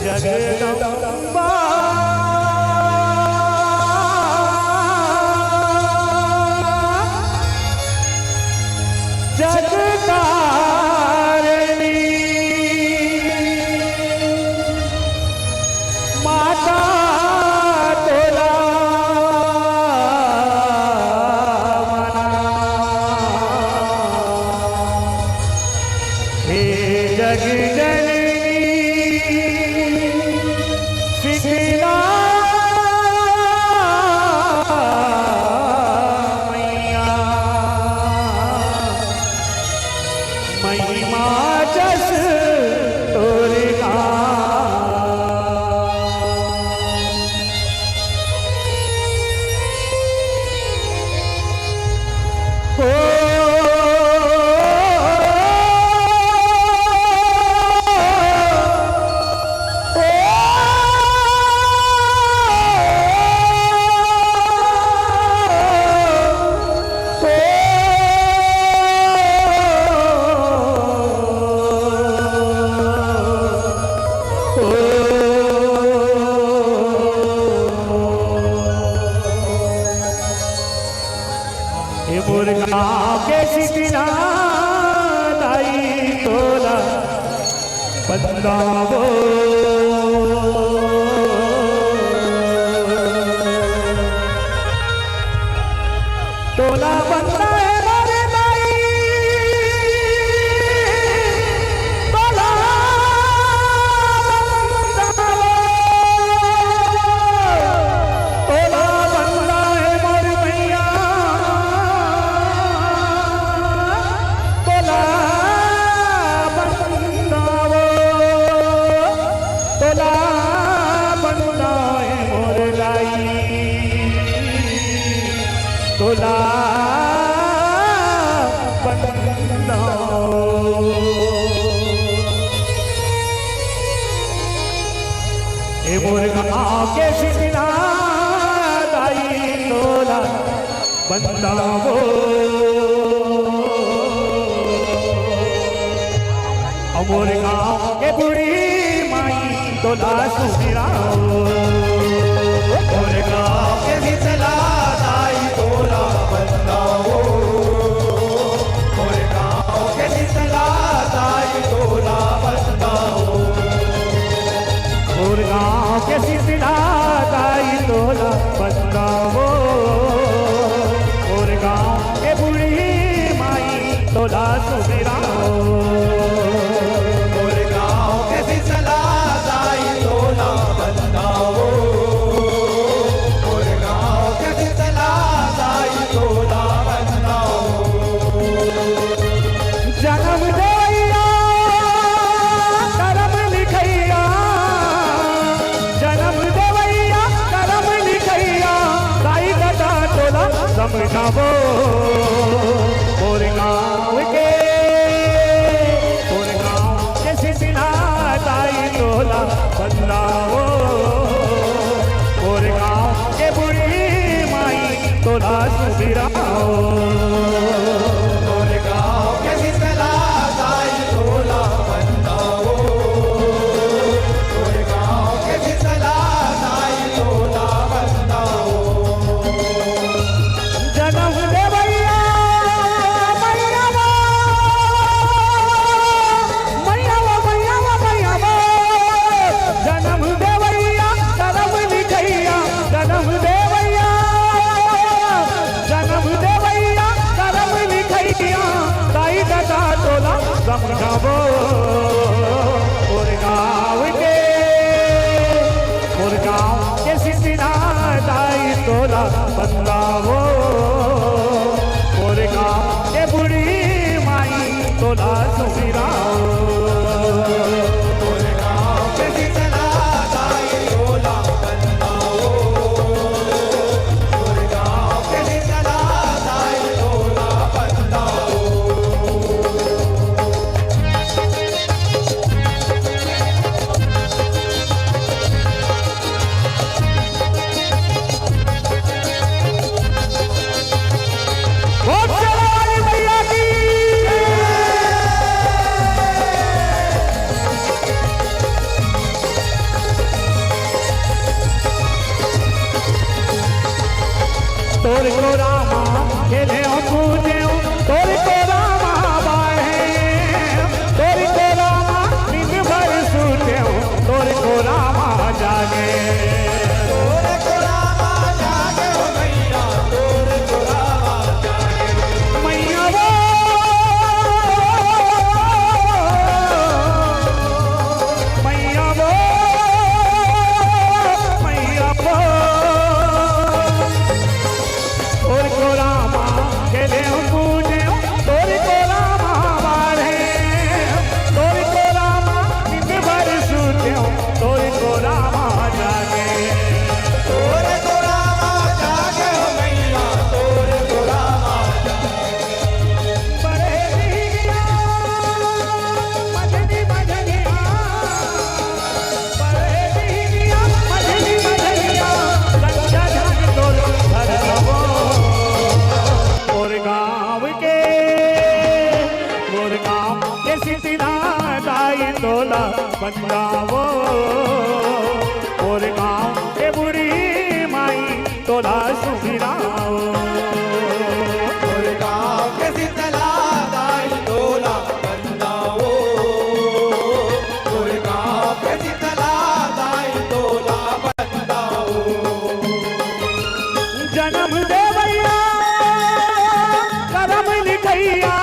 जगदम्बा जगतारिणी माता तोला मना हे जगजननी शिखला मैया महिमा जस तोरे हो मुर्गा के सिकना दाई तोला बदलावो तोला बंदा है मारे दाई तोला तोला बंदा है मोर मैया तोला बंदा ए मुर्गा के सिकना दाई तोला बंदा वो मुर्गा के बुढ़ी माई तोला सुखरा मुर्गा के सिकला दाई तोला बंदा वो मुर्गा के सिकला दाई तोला बंदा वो मुर्गा के सिकला दाई तोला बंदा वो मुर्गा के बुढ़ी माई तोला सुखरा मुर्गा के सिकला दाई तोला बंदा वो जन्म देवैया करम लिखैया जन्म देवैया करम लिखैया दाई गदा तोला समझावो और गाँव के सिकना दाई तोला बदलावो और गाँव के बुढ़ी माई तोला सुधराओ समझावो और गाँव के सिकना दाई तोला बदलावो और गाँव के बुढ़ी माई तोला सुखराओ तोर को रामा खेले पूजे तोर को रामा बाहे तोर को रामा दिन भर सूते तोर को रामा जागे तोर को रामा जागे हो मैया तोर को रामा जागे मैया वो मैया वो मैया वो तोर को रामा खेले पूजे तोर को रामा बाढ़े तोर को रामा दिन भर सूते तोर को रामा जागे तोर को रामा जागे हो मैया तोर को रामा बड़े दीदिया मजनी मजनिया बड़े दीदिया मजनी मजनिया गंगा जग तोर घर रवो और गाँव के सिटिना दाई तोला बंदावो और गाँव के बुरी माई तोला सुमिराओ और गाँव के शीतला दाई तोला बंदाओ और गाँव के शीतला दाई तोला बंदाओ जन्म देवैया करम लिखैया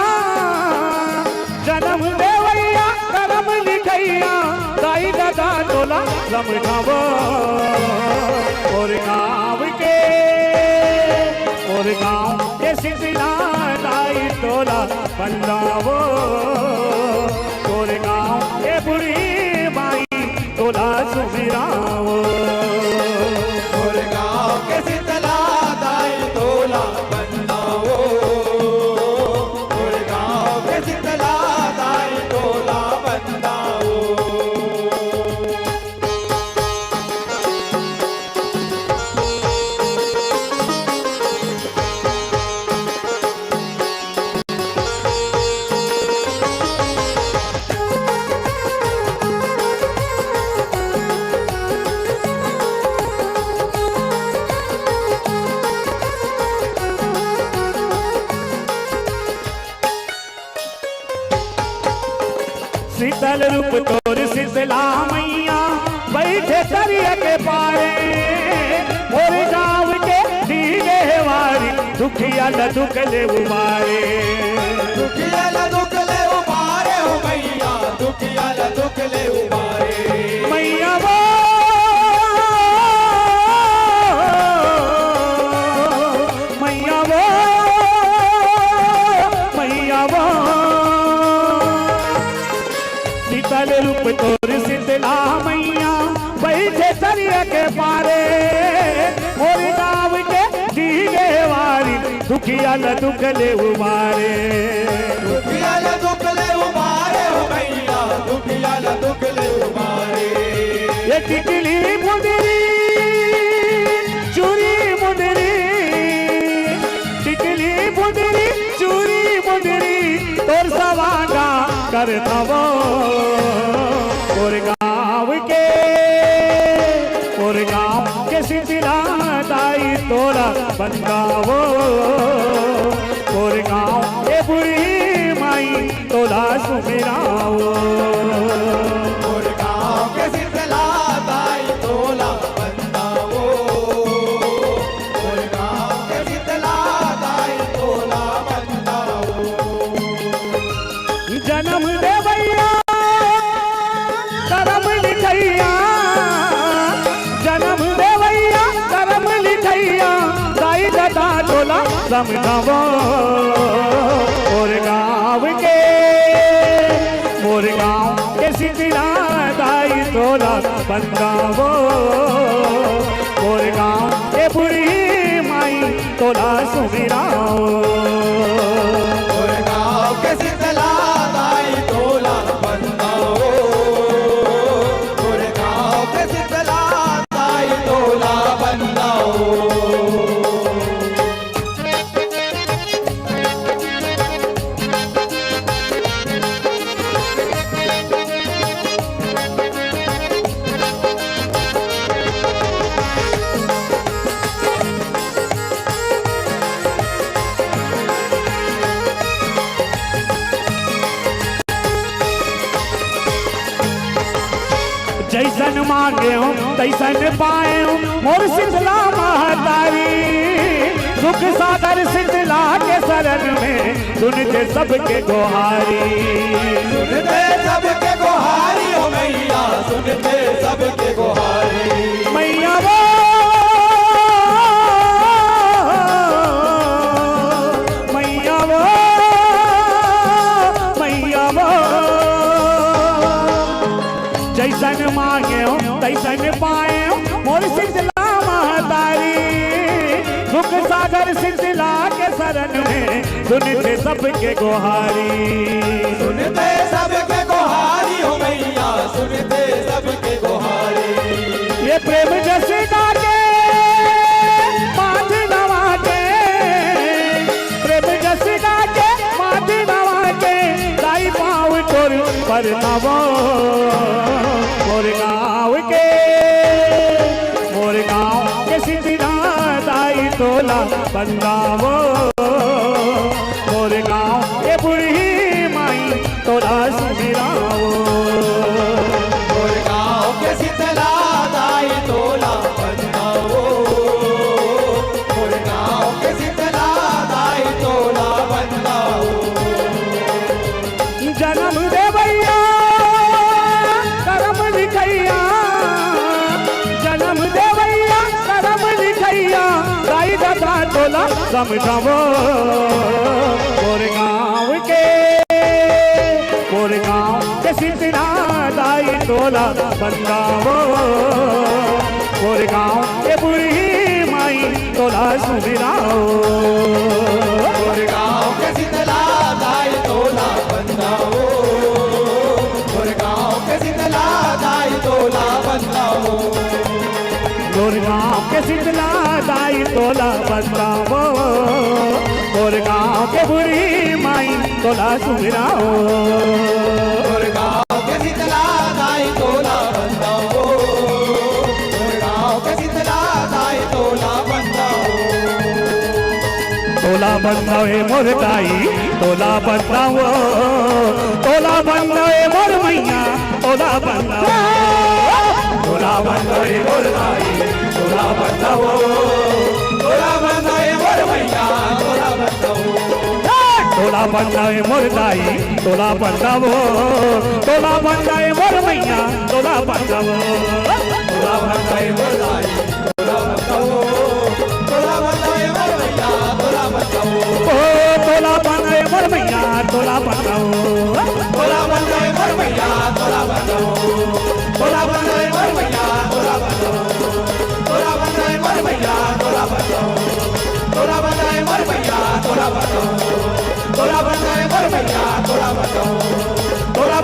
जन्म देवैया करम लिखैया दाई दादा तोला समझावो और गाँव के सिटिना दाई तोला बंदावो और गाँव के बुरी माई तोला सुमिराओ और गाँव के शीतला दाई तोला बंदाओ और गाँव के शीतला दाई तोला बंदाओ शीतल रूप तोर शीतला मैया बैठे दरिया के पारे मोर गाँव के दीने वारी दुखिया न दुख ले उबारे दुखिया ला दुख ले उबारे हो मैया दुखिया ला दुख ले उबारे मैया वो मैया वो मैया वो शीतल रूप तोर शीतला मैया बैठे दरिया के पारे मोर गाँव के दीने वारी दुखिया न दुख ले उबारे दुखिया ला दुख ले उबारे हो मैया दुखिया ला दुख ले उबारे ये टिकली मुंदरी चूरी मुंदरी टिकली मुंदरी चूरी मुंदरी तोर सवांगा कर थवो और गाँव के शीतला दाई तोला बंदावो और गाँव के बुरी माई तोला सुमिराओ और गाँव के शीतला दाई तोला बंदाओ और गाँव के शीतला दाई तोला बंदाओ जन्म देवैया करम लिखैया जन्म देवैया करम लिखैया दाई दादा तोला समझावो और गाँव के शीतला दाई तोला बंदावो और गाँव के बुरी माई तोला सुमिराओ और गाँव के शीतला दाई तोला बंदाओ और गाँव के शीतला दाई तोला बंदाओ जैसन मांगे हो तैसन पाए हो मोर शीतला महतारी दुख सागर शीतला के शरण में सुनते सबके गोहारी सुनते सबके गोहारी हो मैया सुनते सबके गोहारी मैया वो मैया वो मैया वो जैसन मांगे हो तैसन पाए हो मोर शीतला महतारी दुख सागर शीतला के शरण में सुनते सबके गोहारी सुनते सबके गोहारी हो मैया सुनते सबके गोहारी ये प्रेम जैसे डाके माथ नवा के प्रेम जैसे डाके माथ नवा के दाई पाँव तोर पर नवो मोर गाँव के सिद्धना दाई तोला बंदावो मोर गाँव के बुढ़ी माई तोला सुमिरावो मोर गाँव के शीतला दाई तोला बंदावो मोर गाँव के शीतला दाई तोला बंदावो जन्म दे भैया करम लिखैया जन्म दे भैया करम लिखैया दाई दादा तोला समझावो मोर गाँव के सिद्धना दाई तोला बंदावो मोर गाँव के बुढ़ी माई तोला सुमिराओ मोर गाँव के शीतला दाई तोला बंदावो मोर गाँव के शीतला दाई तोला बंदावो मोर गाँव के शीतला दाई तोला बंदावो मोर गाँव के बुढ़ी माई तोला सुमिराओ मोर गाँव के शीतला दाई तोला बंदावो मोर गाँव के शीतला दाई तोला बंदावो तोला बंदावे मोर दाई तोला बंदावो तोला बंदावे मोर मैया तोला बंदावो तोला बंदावे मोर दाई तोला बंदावो तोला बंदाए मोर मैया तोला बंदावो तोला बंदावे मोर दाई तोला बंदावो तोला बंदावे मोर मैया तोला बंदावो तोला बंदाए मोर दाई तोला बंदावो तोला बंदाए मोर मैया तोला बंदावो ओ तोला बंदावे मोर मैया तोला बंदावो तोला बंदाए मोर मैया तोला बंदावो तोला बंदाए मोर मैया तोला बंदावो तोला बंदाए मोर मैया तोला बंदावो तोला बंदाए मोर मैया तोला बंदावो तोला बंदाए मोर मैया तोला बंदावो तोला